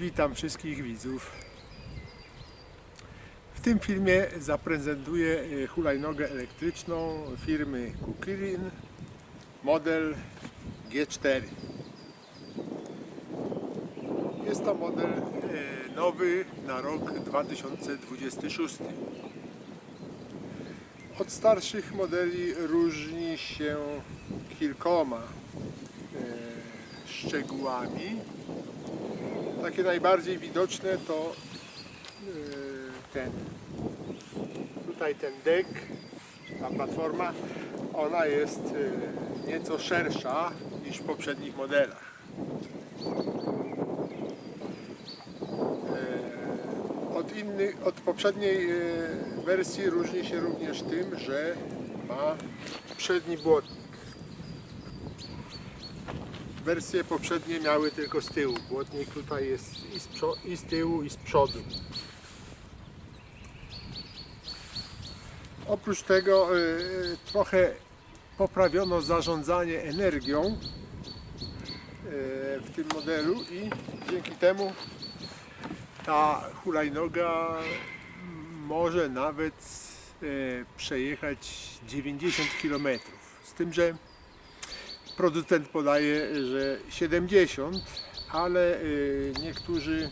Witam wszystkich widzów. W tym filmie zaprezentuję hulajnogę elektryczną firmy Kukirin, model G4. Jest to model nowy na rok 2026. Od starszych modeli różni się kilkoma szczegółami. Takie najbardziej widoczne to tutaj ten dek, ta platforma, ona jest nieco szersza niż w poprzednich modelach. Od poprzedniej wersji różni się również tym, że ma przedni błotnik. Wersje poprzednie miały tylko z tyłu. Błotnik tutaj jest i z tyłu, i z przodu. Oprócz tego trochę poprawiono zarządzanie energią w tym modelu i dzięki temu ta hulajnoga może nawet przejechać 90 km. Z tym, że producent podaje, że 70, ale niektórzy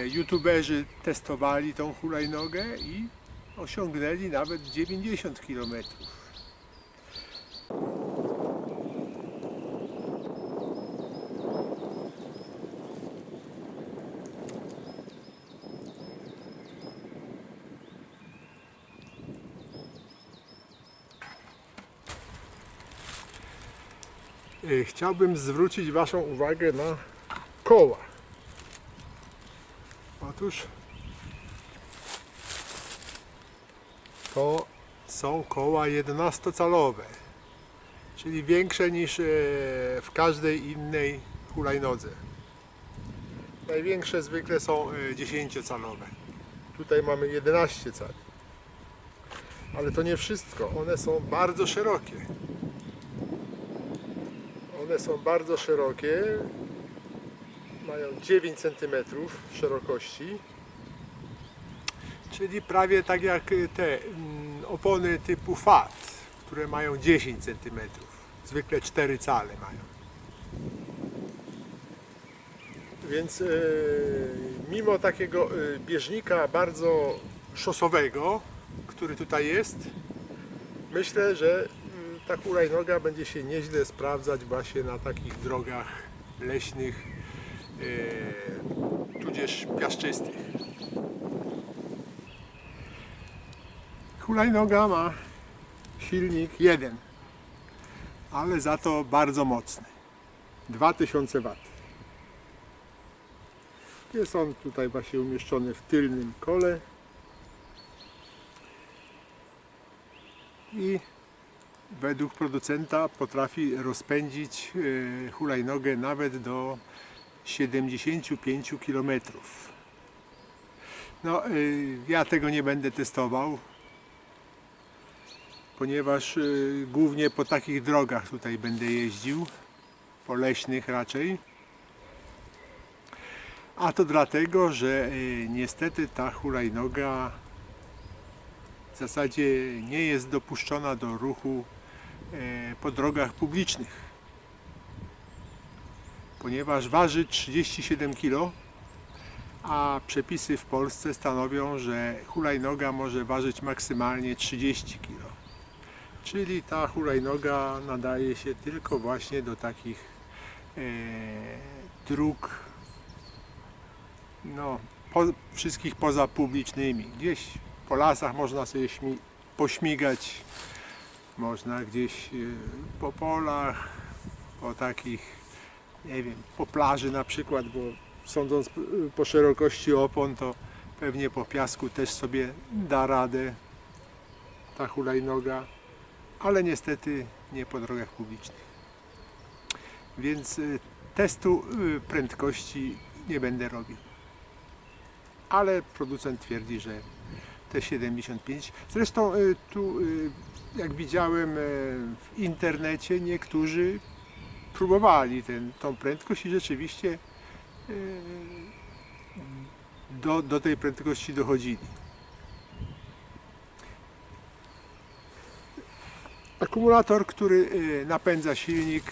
youtuberzy testowali tą hulajnogę i osiągnęli nawet 90 km. Chciałbym zwrócić Waszą uwagę na koła. Otóż to są koła 11-calowe, czyli większe niż w każdej innej hulajnodze. Największe zwykle są 10-calowe. Tutaj mamy 11 cali. Ale to nie wszystko. One są bardzo szerokie. One są bardzo szerokie, mają 9 cm szerokości, czyli prawie tak jak te opony typu FAT, które mają 10 cm, zwykle 4 cale mają. Więc mimo takiego bieżnika bardzo szosowego, który tutaj jest, myślę, że ta hulajnoga będzie się nieźle sprawdzać właśnie na takich drogach leśnych, tudzież piaszczystych. Hulajnoga ma silnik 1, ale za to bardzo mocny. 2000 W. Jest on tutaj właśnie umieszczony w tylnym kole i według producenta potrafi rozpędzić hulajnogę nawet do 75 km. No, ja tego nie będę testował, ponieważ głównie po takich drogach tutaj będę jeździł, po leśnych raczej. A to dlatego, że niestety ta hulajnoga w zasadzie nie jest dopuszczona do ruchu po drogach publicznych, ponieważ waży 37 kg, a przepisy w Polsce stanowią, że hulajnoga może ważyć maksymalnie 30 kg. Czyli ta hulajnoga nadaje się tylko właśnie do takich dróg, no, wszystkich poza publicznymi. Gdzieś po lasach można sobie pośmigać, można gdzieś po polach, po takich, nie wiem, po plaży na przykład, bo sądząc po szerokości opon, to pewnie po piasku też sobie da radę ta hulajnoga, ale niestety nie po drogach publicznych. Więc testu prędkości nie będę robił. Ale producent twierdzi, że te 75. Zresztą tu, jak widziałem w internecie, niektórzy próbowali tą prędkość i rzeczywiście do tej prędkości dochodzili. Akumulator, który napędza silnik,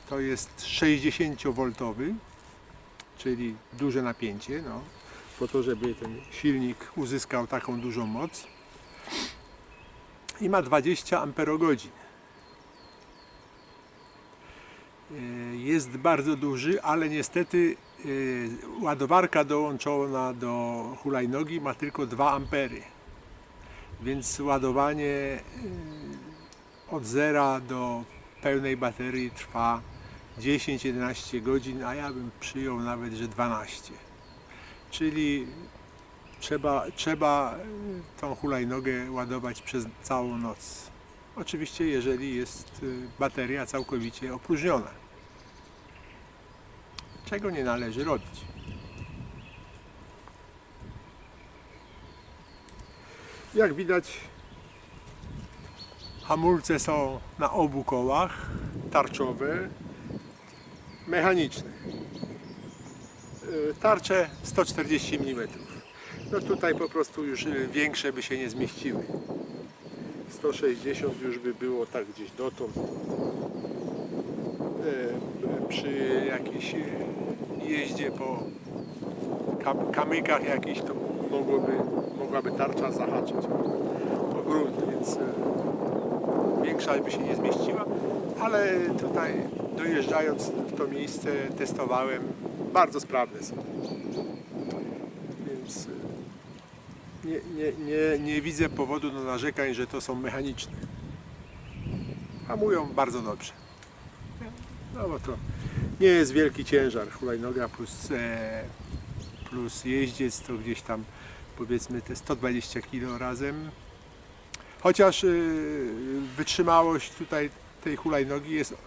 to jest 60V, czyli duże napięcie, no, po to, żeby ten silnik uzyskał taką dużą moc. I ma 20 amperogodzin. Jest bardzo duży, ale niestety ładowarka dołączona do hulajnogi ma tylko 2 ampery. Więc ładowanie od zera do pełnej baterii trwa 10-11 godzin, a ja bym przyjął nawet, że 12. Czyli trzeba tą hulajnogę ładować przez całą noc. Oczywiście jeżeli jest bateria całkowicie opróżniona. Czego nie należy robić. Jak widać, hamulce są na obu kołach, tarczowe, mechaniczne. Tarcze 140 mm. No tutaj po prostu już większe by się nie zmieściły. 160 już by było tak gdzieś dotąd. Przy jakiejś jeździe po kamykach jakichś to mogłaby tarcza zahaczyć o grunt, więc większa by się nie zmieściła, ale tutaj dojeżdżając w to miejsce testowałem, bardzo sprawne są. Więc nie widzę powodu do narzekań, że to są mechaniczne. Hamują bardzo dobrze. No bo to nie jest wielki ciężar. Hulajnoga plus jeździec to gdzieś tam powiedzmy te 120 kg razem. Chociaż wytrzymałość tutaj tej hulajnogi jest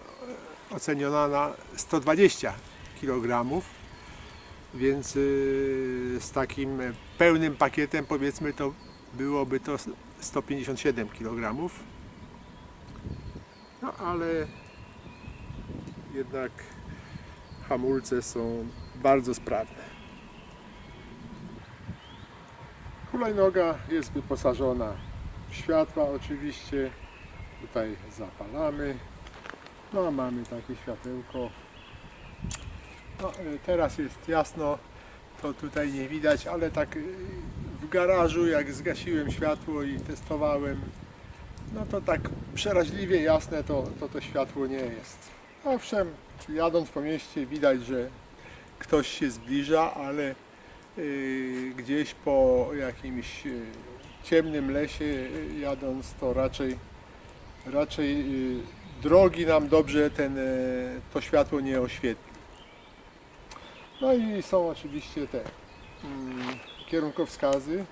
oceniona na 120 kg. Więc z takim pełnym pakietem powiedzmy to byłoby to 157 kg. No ale jednak hamulce są bardzo sprawne. Hulajnoga jest wyposażona w światła oczywiście. Tutaj zapalamy. No mamy takie światełko. No, teraz jest jasno, to tutaj nie widać, ale tak w garażu jak zgasiłem światło i testowałem, no to tak przeraźliwie jasne to światło nie jest. Owszem, jadąc po mieście widać, że ktoś się zbliża, ale gdzieś po jakimś ciemnym lesie jadąc to raczej drogi nam dobrze to światło nie oświetli. No i są oczywiście te kierunkowskazy.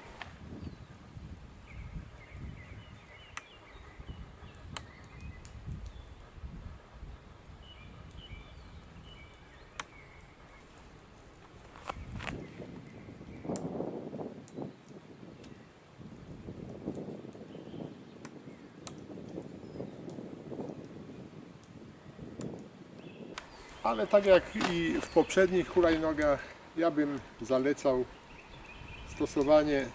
Ale tak jak i w poprzednich hulajnogach, ja bym zalecał stosowanie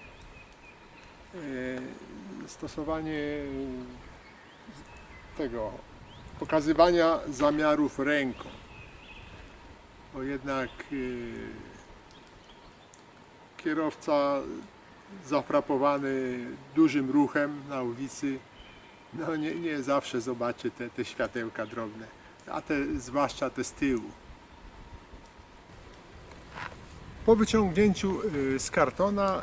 tego pokazywania zamiarów ręką. Bo jednak kierowca zafrapowany dużym ruchem na ulicy, no nie zawsze zobaczy te światełka drobne, a zwłaszcza te z tyłu. Po wyciągnięciu z kartona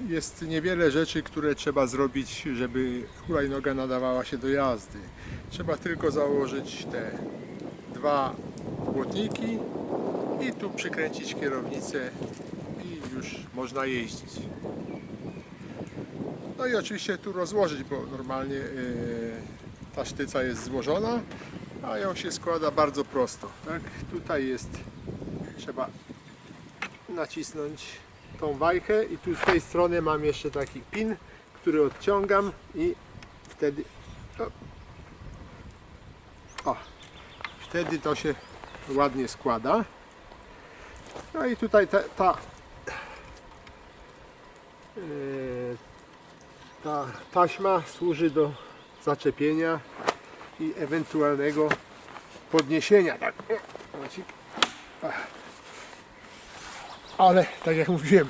jest niewiele rzeczy, które trzeba zrobić, żeby hulajnoga nadawała się do jazdy. Trzeba tylko założyć te 2 błotniki i tu przykręcić kierownicę i już można jeździć. No i oczywiście tu rozłożyć, bo normalnie ta sztyca jest złożona, a ją się składa bardzo prosto. Tak? Tutaj trzeba nacisnąć tą wajchę i tu z tej strony mam jeszcze taki pin, który odciągam i wtedy wtedy to się ładnie składa. No i tutaj ta taśma służy do zaczepienia i ewentualnego podniesienia. Tak. Ale tak jak mówiłem,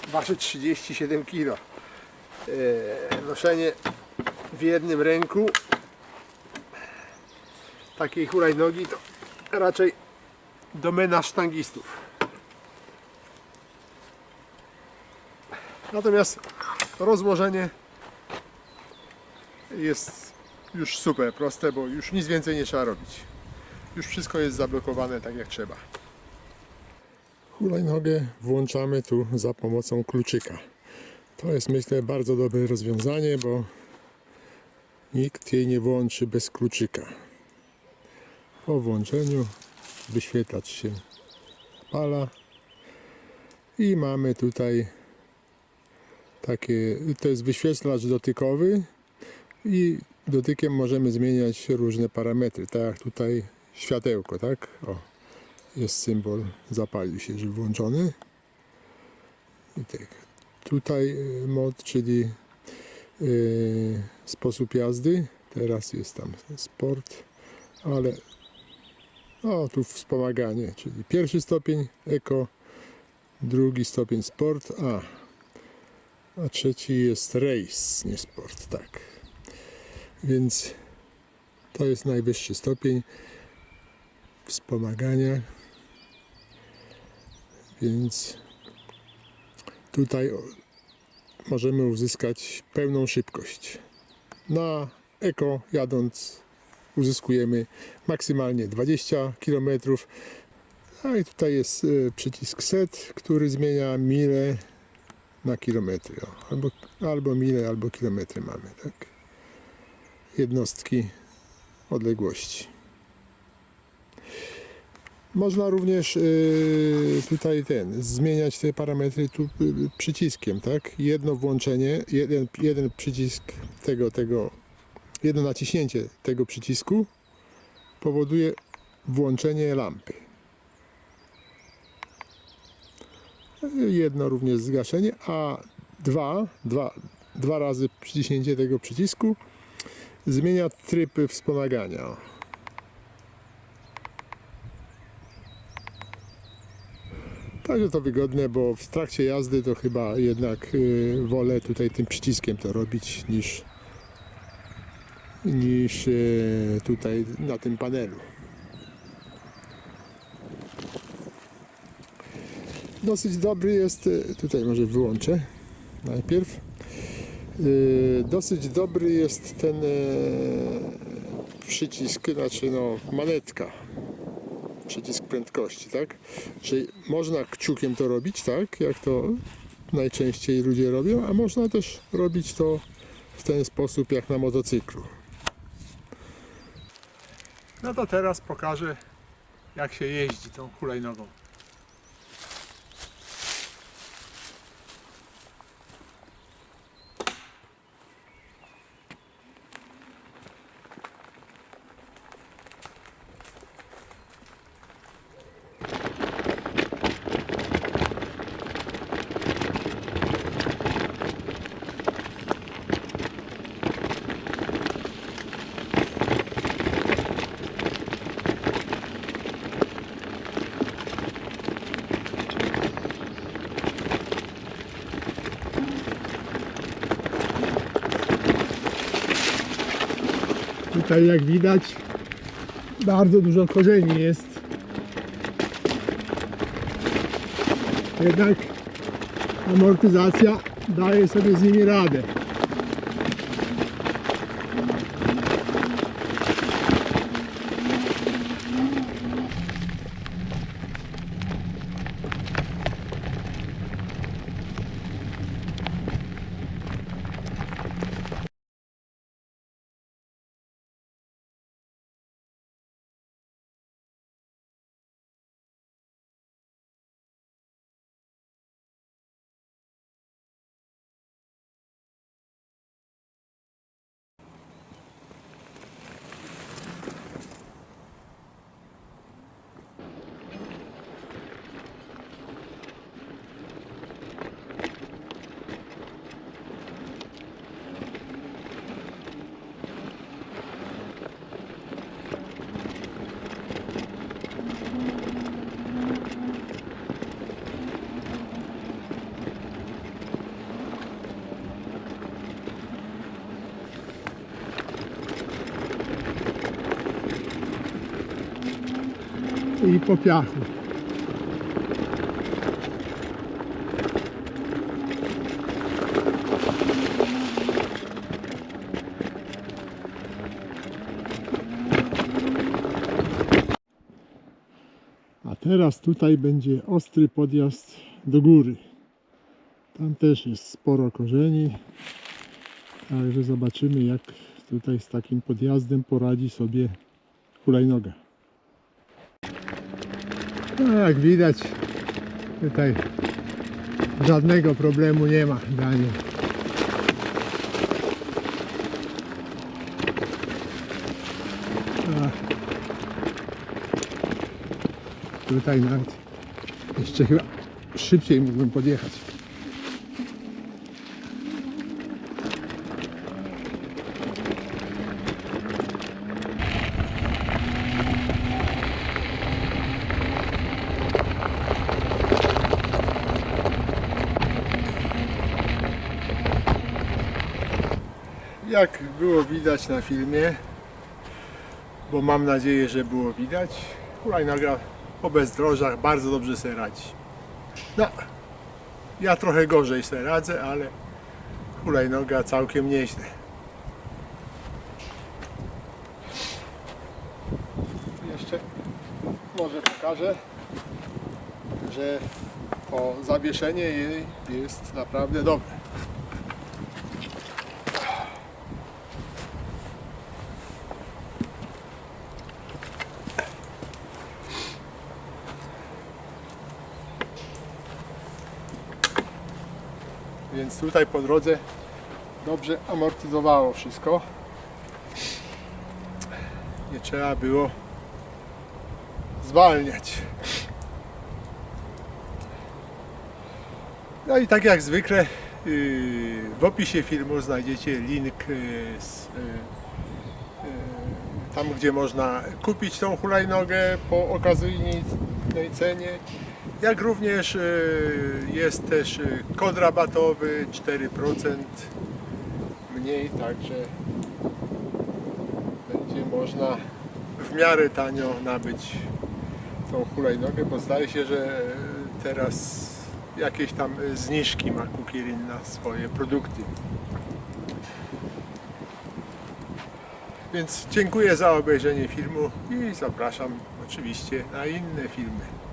waży 37 kg. Noszenie w jednym ręku takiej hulajnogi to raczej domena sztangistów. Natomiast rozłożenie jest już super proste, bo już nic więcej nie trzeba robić. Już wszystko jest zablokowane tak jak trzeba. Hulajnogę włączamy tu za pomocą kluczyka. To jest, myślę, bardzo dobre rozwiązanie, bo nikt jej nie włączy bez kluczyka. Po włączeniu wyświetlacz się zapala i mamy tutaj takie, to jest wyświetlacz dotykowy i dotykiem możemy zmieniać różne parametry, tak jak tutaj światełko, tak? O, jest symbol, zapalił się, że włączony. I tak. Tutaj mod, czyli sposób jazdy, teraz jest tam sport, ale tu wspomaganie, czyli pierwszy stopień eko, drugi stopień sport, a trzeci jest race, nie sport, tak. Więc to jest najwyższy stopień wspomagania, więc tutaj możemy uzyskać pełną szybkość. Na eko jadąc uzyskujemy maksymalnie 20 km. A i tutaj jest przycisk set, który zmienia mile na kilometry. Albo mile, albo kilometry mamy, tak? Jednostki odległości. Można również tutaj zmieniać te parametry tu przyciskiem, tak? Jedno włączenie, jeden przycisk jedno naciśnięcie tego przycisku powoduje włączenie lampy. Jedno również zgaszenie, a dwa razy przyciśnięcie tego przycisku zmienia tryb wspomagania. Także to wygodne, bo w trakcie jazdy to chyba jednak wolę tutaj tym przyciskiem to robić niż tutaj na tym panelu. Dosyć dobry jest, tutaj może wyłączę najpierw, dosyć dobry jest ten przycisk, znaczy manetka, przycisk prędkości, tak? Czyli można kciukiem to robić, tak? Jak to najczęściej ludzie robią, a można też robić to w ten sposób jak na motocyklu. No to teraz pokażę, jak się jeździ tą hulajnogą. Tutaj jak widać bardzo dużo korzeni jest. Jednak amortyzacja daje sobie z nimi radę. i po piachu. A teraz tutaj będzie ostry podjazd do góry. Tam też jest sporo korzeni. Także zobaczymy, jak tutaj z takim podjazdem poradzi sobie hulajnoga. No jak widać, tutaj żadnego problemu nie ma dla niej. Tutaj nawet jeszcze chyba szybciej mógłbym podjechać. Jak było widać na filmie, bo mam nadzieję, że było widać, hulajnoga po bezdrożach bardzo dobrze sobie radzi. No, ja trochę gorzej sobie radzę, ale hulajnoga całkiem nieźle. Jeszcze może pokażę, że zawieszenie jej jest naprawdę dobre. Więc tutaj po drodze dobrze amortyzowało wszystko. Nie trzeba było zwalniać. No i tak jak zwykle w opisie filmu znajdziecie link tam, gdzie można kupić tą hulajnogę po okazyjnej cenie. Jak również jest też kod rabatowy 4% mniej, także będzie można w miarę tanio nabyć tą hulajnogę, bo zdaje się, że teraz jakieś tam zniżki ma Kukirin na swoje produkty. Więc dziękuję za obejrzenie filmu i zapraszam oczywiście na inne filmy.